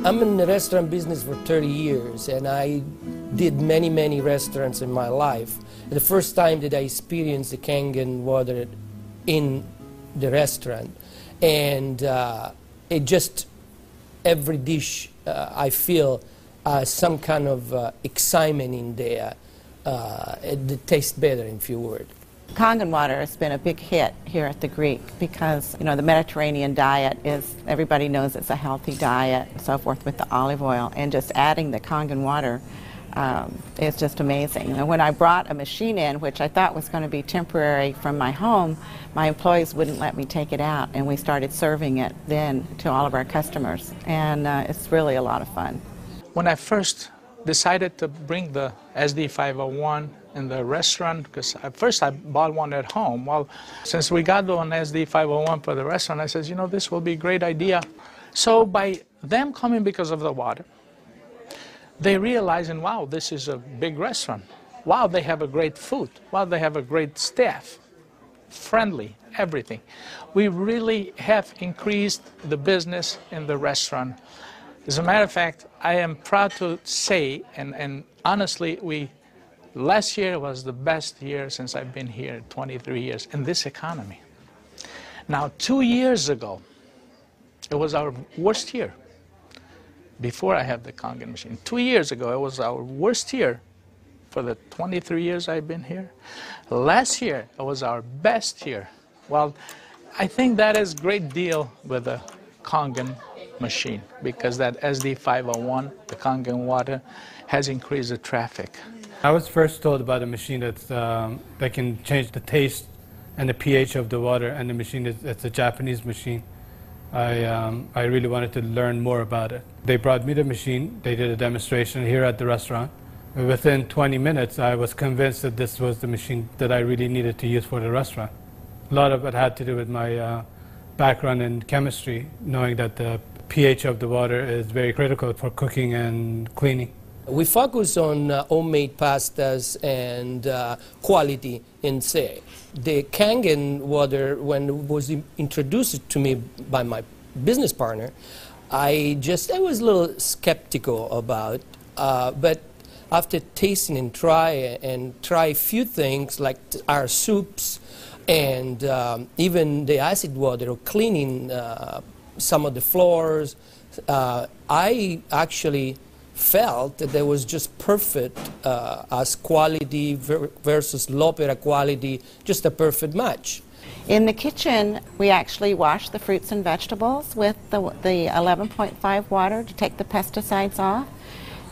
I'm in the restaurant business for 30 years, and I did many restaurants in my life. The first time that I experienced the Kangen water in the restaurant, and it just, every dish I feel some kind of excitement in there. It tastes better, in few words. Kangen water has been a big hit here at the Greek because, you know, the Mediterranean diet is, everybody knows it's a healthy diet and so forth with the olive oil, and just adding the Kangen water is just amazing. And when I brought a machine in, which I thought was going to be temporary from my home, my employees wouldn't let me take it out, and we started serving it then to all of our customers, and it's really a lot of fun. When I first decided to bring the SD501 in the restaurant, because at first I bought one at home. Well, since we got one SD501 for the restaurant, I said, you know, this will be a great idea. So by them coming because of the water, they realizing, wow, this is a big restaurant. Wow, they have a great food. Wow, they have a great staff. Friendly, everything. We really have increased the business in the restaurant. As a matter of fact, I am proud to say, and honestly, last year was the best year since I've been here, 23 years, in this economy. Now, 2 years ago, it was our worst year, before I had the Kangen machine. 2 years ago, it was our worst year for the 23 years I've been here. Last year, it was our best year. Well, I think that is a great deal with the Kangen machine, because that SD501, the Kangen water, has increased the traffic. I was first told about a machine that can change the taste and the pH of the water, and the machine it's a Japanese machine. I really wanted to learn more about it. They brought me the machine, they did a demonstration here at the restaurant. Within 20 minutes, I was convinced that this was the machine that I really needed to use for the restaurant. A lot of it had to do with my background in chemistry, knowing that the pH of the water is very critical for cooking and cleaning. We focus on homemade pastas and quality in say. The Kangen water, when it was introduced to me by my business partner, I was a little skeptical about, but after tasting and try a few things like our soups and even the acid water, or cleaning some of the floors, I actually felt that there was just perfect as quality versus L'Opera quality, just a perfect match. In the kitchen, we actually wash the fruits and vegetables with the 11.5 water to take the pesticides off.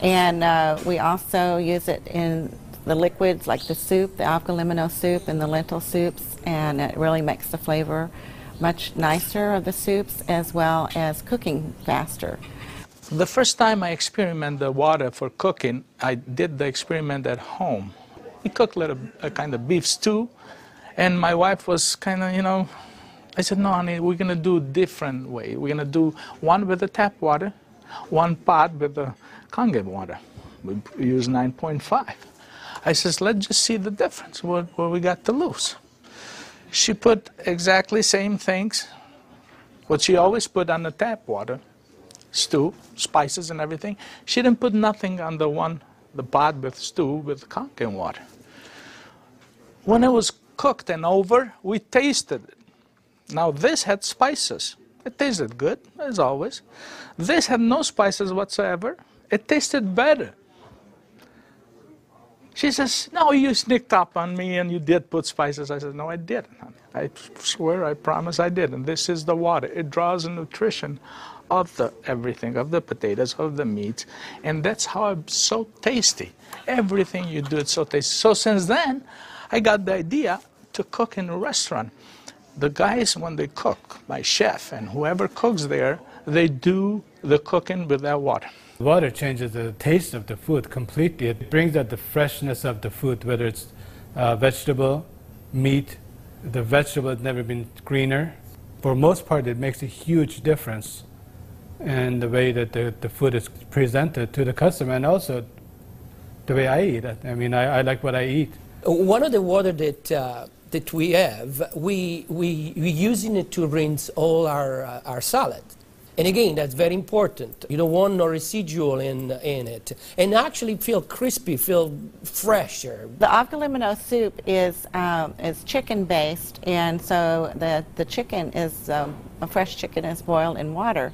And we also use it in the liquids like the soup, the algalimino soup and the lentil soups, and it really makes the flavor much nicer of the soups, as well as cooking faster. The first time I experimented the water for cooking, I did the experiment at home. We cooked a kind of beef stew, and my wife was kind of, you know, I said, no, honey, we're going to do a different way. We're going to do one with the tap water, one pot with the Kangen water. We use 9.5. I says, let's just see the difference, what we got to lose. She put exactly same things, what she always put on the tap water, stew, spices and everything. She didn't put nothing on the pot with stew with Kangen water. When it was cooked and over, we tasted it. Now this had spices. It tasted good, as always. This had no spices whatsoever. It tasted better. She says, no, you sneaked up on me and you did put spices. I said, no, I didn't, honey. I swear, I promise I didn't. This is the water. It draws the nutrition of the everything, of the potatoes, of the meat, and that's how it's so tasty. Everything you do, it's so tasty. So since then, I got the idea to cook in a restaurant. The guys, when they cook, my chef and whoever cooks there, they do the cooking with that water. Water changes the taste of the food completely. It brings out the freshness of the food, whether it's vegetable, meat. The vegetable has never been greener. For most part, it makes a huge difference in the way that the food is presented to the customer, and also the way I eat it. I mean, I like what I eat. One of the water that we have, we using it to rinse all our salad. And again, that's very important. You don't want no residual in it. And actually feel crispy, feel fresher. The avgalimino soup is chicken-based, and so the chicken is, a fresh chicken is boiled in water.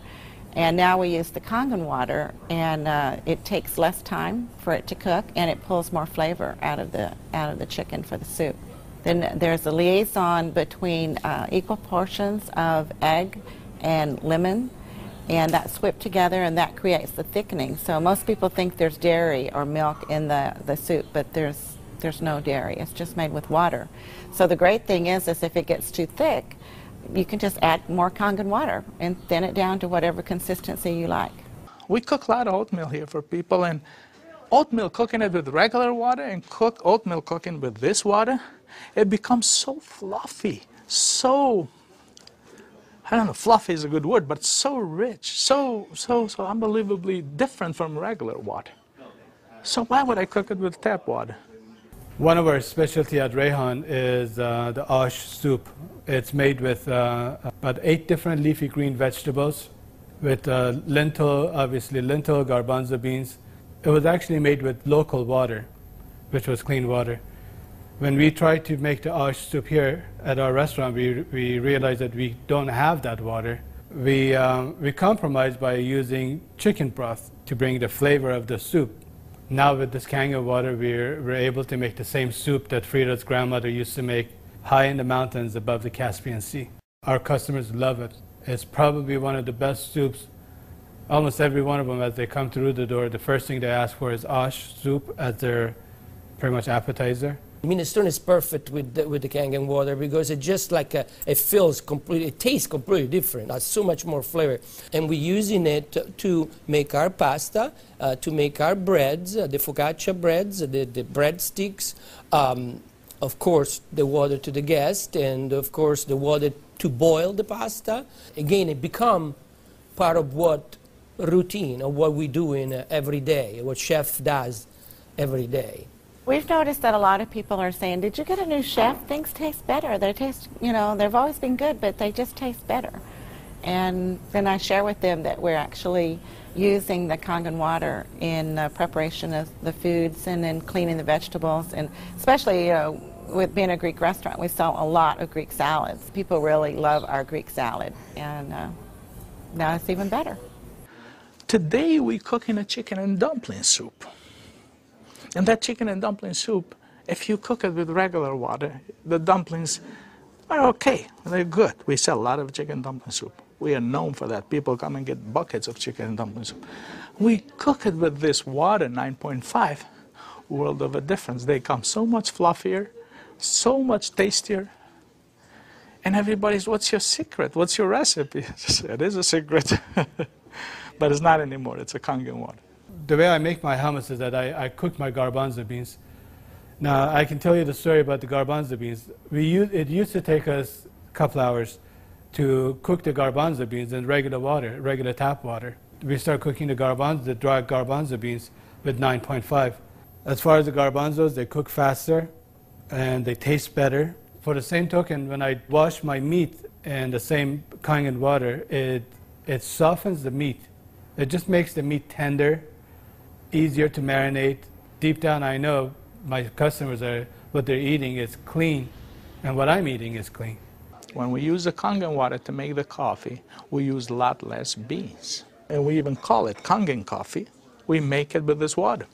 And now we use the Kangen water, and it takes less time for it to cook, and it pulls more flavor out of the chicken for the soup. Then there's a liaison between equal portions of egg and lemon, and that's whipped together, and that creates the thickening. So most people think there's dairy or milk in the soup, but there's no dairy. It's just made with water. So the great thing is if it gets too thick, you can just add more Kangen water and thin it down to whatever consistency you like. We cook a lot of oatmeal here for people, and oatmeal, cooking it with regular water and oatmeal cooking with this water, it becomes so fluffy, so, I don't know, fluffy is a good word, but so rich, so unbelievably different from regular water. So why would I cook it with tap water? One of our specialty at Rehan is the ash soup. It's made with about 8 different leafy green vegetables, with lentil, obviously lentil, garbanzo beans. It was actually made with local water, which was clean water. When we tried to make the ash soup here at our restaurant, we realized that we don't have that water. We compromised by using chicken broth to bring the flavor of the soup. Now with this Kangen water, we're able to make the same soup that Frida's grandmother used to make high in the mountains above the Caspian Sea. Our customers love it. It's probably one of the best soups. Almost every one of them, as they come through the door, the first thing they ask for is ash soup as their pretty much appetizer. Minestrone is perfect with the Kangen water because it just like it feels completely, it tastes completely different. It has so much more flavor, and we're using it to make our pasta, to make our breads, the focaccia breads, the breadsticks. Of course, the water to the guest, and of course the water to boil the pasta. Again, it become part of what routine of what we do in every day, what chef does every day. We've noticed that a lot of people are saying, did you get a new chef? Things taste better. They taste, you know, they've always been good, but they just taste better. And then I share with them that we're actually using the Kangen water in preparation of the foods and in cleaning the vegetables. And especially, you know, with being a Greek restaurant, we sell a lot of Greek salads. People really love our Greek salad, and now it's even better. Today we're cooking a chicken and dumpling soup. And that chicken and dumpling soup, if you cook it with regular water, the dumplings are okay. They're good. We sell a lot of chicken dumpling soup. We are known for that. People come and get buckets of chicken and dumpling soup. We cook it with this water, 9.5, world of a difference. They come so much fluffier, so much tastier. And everybody's, what's your secret? What's your recipe? It is a secret. But it's not anymore. It's a Kangen water. The way I make my hummus is that I cook my garbanzo beans. Now, I can tell you the story about the garbanzo beans. It used to take us a couple hours to cook the garbanzo beans in regular water, regular tap water. We start cooking the dry garbanzo beans with 9.5. As far as the garbanzos, they cook faster and they taste better. For the same token, when I wash my meat in the same Kangen water, it softens the meat. It just makes the meat tender, easier to marinate. Deep down, I know my customers what they're eating is clean, and what I'm eating is clean. When we use the Kangen water to make the coffee, we use a lot less beans. And we even call it Kangen coffee. We make it with this water.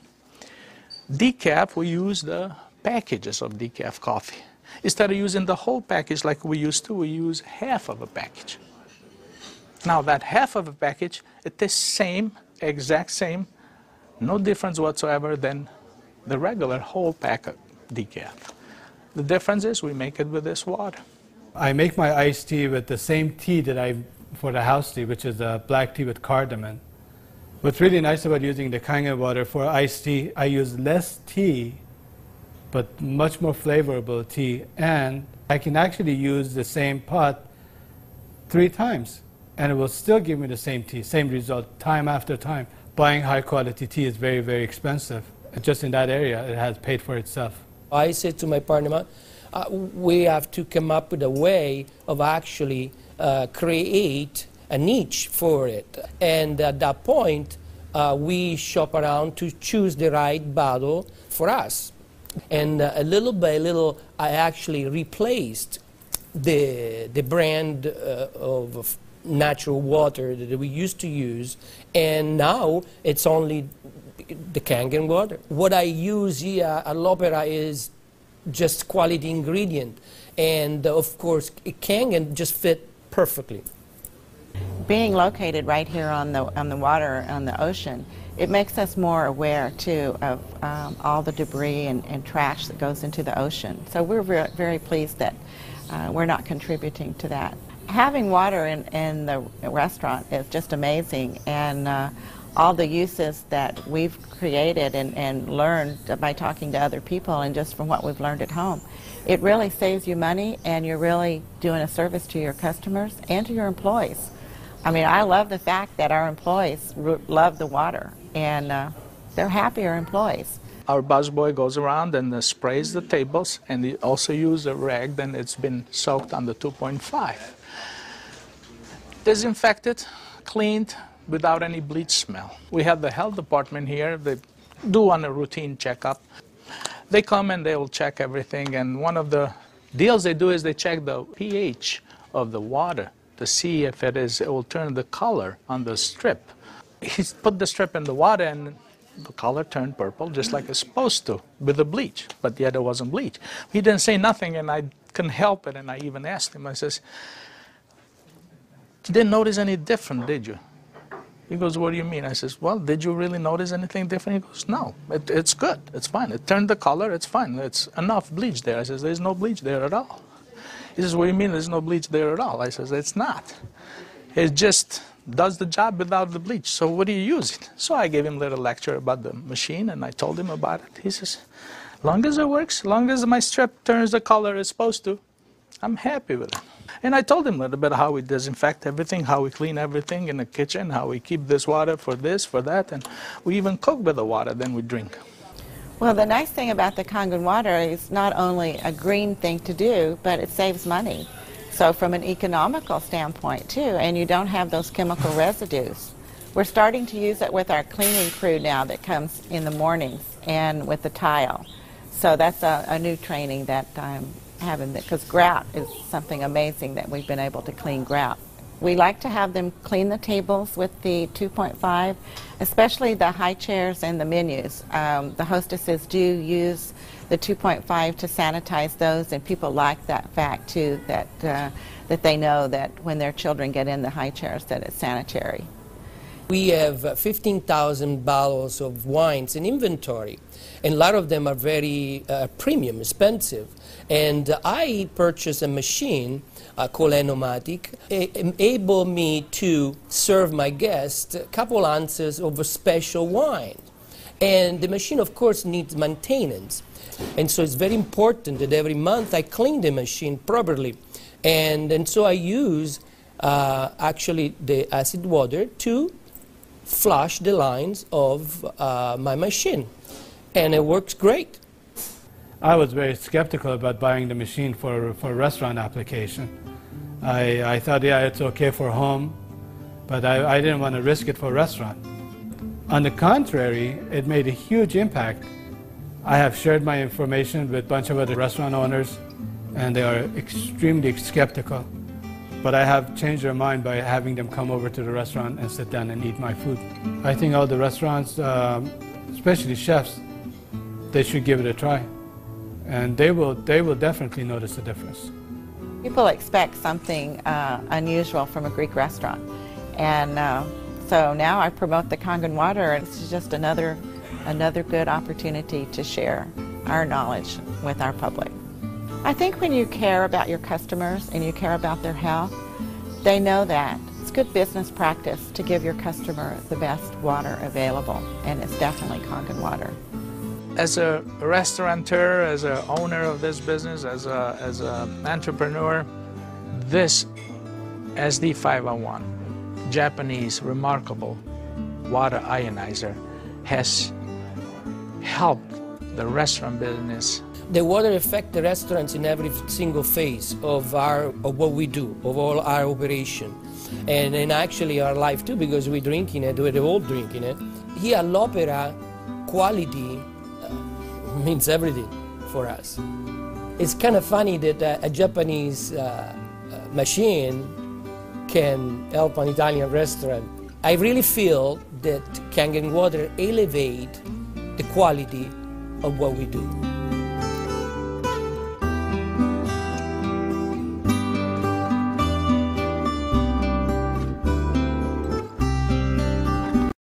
Decaf, we use the packages of decaf coffee. Instead of using the whole package like we used to, we use half of a package. Now that half of a package, it is same, exact same, no difference whatsoever than the regular whole pack of decaf. The difference is we make it with this water. I make my iced tea with the same tea that for the house tea, which is a black tea with cardamom. What's really nice about using the Kangen water for iced tea, I use less tea, but much more flavorful tea, and I can actually use the same pot 3 times, and it will still give me the same tea, same result, time after time. Buying high quality tea is very, very expensive. Just in that area, it has paid for itself. I said to my partner, we have to come up with a way of actually create a niche for it. And at that point, we shop around to choose the right bottle for us. And little by little, I actually replaced the brand of natural water that we used to use, and now it's only the Kangen water. What I use here at L'Opera is just quality ingredient, and of course, Kangen just fit perfectly. Being located right here on the water, on the ocean, it makes us more aware too of all the debris and trash that goes into the ocean. So we're very pleased that we're not contributing to that. Having water in the restaurant is just amazing, and all the uses that we've created and learned by talking to other people and just from what we've learned at home, it really saves you money, and you're really doing a service to your customers and to your employees. I mean, I love the fact that our employees love the water, and they're happier employees. Our busboy goes around and sprays the tables, and he also uses a rag, then it's been soaked under 2.5. Disinfected, cleaned, without any bleach smell. We have the health department here. They do on a routine checkup. They come and they will check everything, and one of the deals they do is they check the pH of the water to see if it will turn the color on the strip. He put the strip in the water, and the color turned purple, just like it's supposed to, with the bleach, but yet it wasn't bleach. He didn't say nothing, and I couldn't help it, and I even asked him, I says, "You didn't notice any different, did you?" He goes, "What do you mean?" I says, "Well, did you really notice anything different?" He goes, "No, it's good, it's fine. It turned the color, it's fine. It's enough bleach there." I says, "There's no bleach there at all." He says, "What do you mean there's no bleach there at all?" I says, "It's not. It just does the job without the bleach. So what do you use it?" So I gave him a little lecture about the machine, and I told him about it. He says, "Long as it works, long as my strip turns the color it's supposed to, I'm happy with it." And I told him a little bit how we disinfect everything, how we clean everything in the kitchen, how we keep this water for this, for that, and we even cook with the water, then we drink. Well, the nice thing about the Kangen water is not only a green thing to do, but it saves money. So from an economical standpoint too, and you don't have those chemical residues. We're starting to use it with our cleaning crew now that comes in the mornings and with the tile. So that's a new training that I'm having, because grout is something amazing that we've been able to clean grout. We like to have them clean the tables with the 2.5, especially the high chairs and the menus. The hostesses do use the 2.5 to sanitize those, and people like that fact too, that they know that when their children get in the high chairs that it's sanitary. We have 15,000 bottles of wines in inventory, and a lot of them are very premium, expensive. And I purchased a machine called Enomatic, enable me to serve my guests a couple ounces of a special wine. And the machine, of course, needs maintenance. And so it's very important that every month I clean the machine properly. And so I use actually the acid water to flush the lines of my machine. And it works great. I was very skeptical about buying the machine for restaurant application. I thought, yeah, it's okay for home, but I didn't want to risk it for restaurant. On the contrary, it made a huge impact. I have shared my information with a bunch of other restaurant owners, and they are extremely skeptical. But I have changed their mind by having them come over to the restaurant and sit down and eat my food. I think all the restaurants, especially chefs, they should give it a try. And they will definitely notice the difference. People expect something unusual from a Greek restaurant. And so now I promote the Kangen water, and it's just another good opportunity to share our knowledge with our public. I think when you care about your customers and you care about their health, they know that. It's good business practice to give your customer the best water available, and it's definitely Kangen water. As a restaurateur, as an owner of this business, as an entrepreneur, this SD501, Japanese remarkable water ionizer, has helped the restaurant business. The water affects the restaurants in every single phase of what we do, of all our operation, and actually our life too, because we're drinking it, we're all drinking it. Here at l'Opera, quality means everything for us. It's kind of funny that a Japanese machine can help an Italian restaurant. I really feel that Kangen water elevate the quality of what we do.